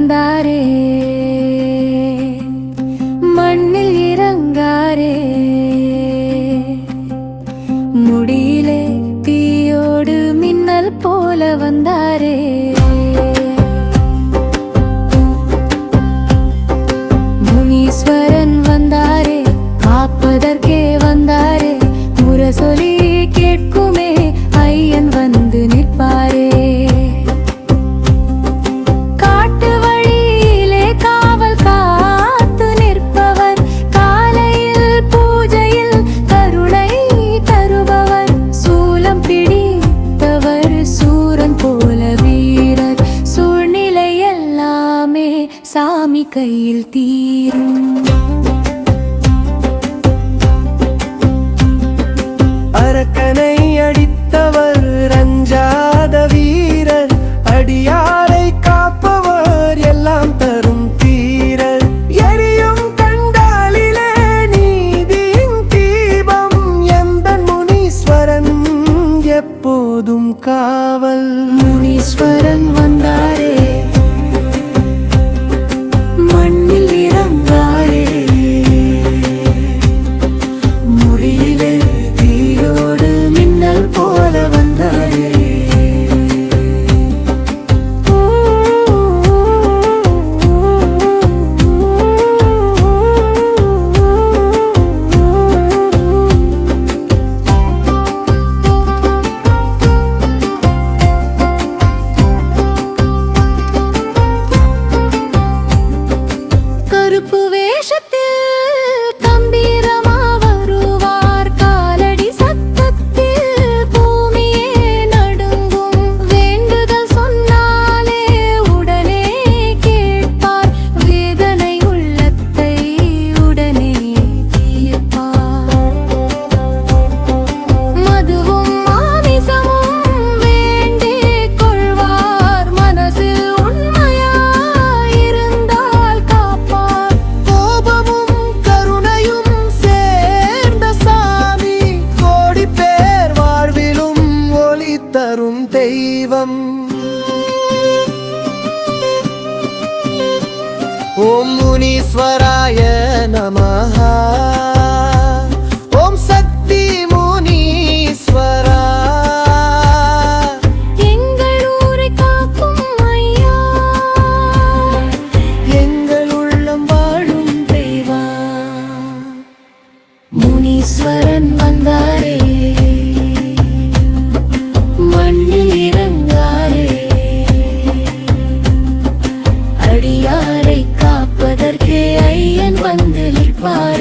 வந்தாரே, மண்ணில் இறங்காரே, முடியிலே தீயோடு மின்னல் போல வந்தாரே. முனீஸ்வரன் வந்தாரே, காப்பதற்கே வந்தாரே, முரசொலி கேட்குமே ஐயன் வந்து நிற்பாரே. காட்டு வழியிலே காவல் காத்து நிற்பவர், காலையில் பூஜையில் கருணை தருபவர், சூலம் பிடித்தவர் சூரன் போல வீரர், சூழ்நிலை எல்லாமே சாமி கையில் தீரும். அரக்கனை அடித்தவர் ரஞ்சாத வீரர், அடியாரை காப்பவர் எல்லாம் தரும் தீரர், எரியும் கண்டாலிலே நீதியின் தீபம், எந்தன் முனீஸ்வரன் எப்போதும் காவல். முனீஸ்வரன் வந்தாரே, மண்ணில் இறங்காரே, முடியிலே தீயோடு மின்னல் போல வந்தாரே. கருப்பு வேஷத்தில் கம்பீரமா வருவார், காலடி சத்தத்தில் பூமியே நடுங்கும், வேண்டுதல் சொன்னாலே உடனே கேட்பார், வேதனை உள்ளத்தை உடனே தீர்ப்பார். மதுவும் மாமிசமும் வேண்டிக் கொள்வார், மனசில் உண்மையாயிருந்தால் காப்பார். கோபமும் கருணையும் சேர்ந்த சாமி, கோடி பேர் வாழ்விலும் ஒளி தரும் தெய்வம். ஓம் முனீஸ்வராய நமஹ, ஓம் சக்தி முனீஸ்வரா. எங்கள் ஊரை காக்கும் ஐயா, எங்கள் உள்ளம் வாழும் தெய்வா. முனீஸ்வரன் வந்தாரே, மண்ணில் இறங்காரே, அடியாரை காப்பதற்கே ஐயன் வந்து நிற்பாரே.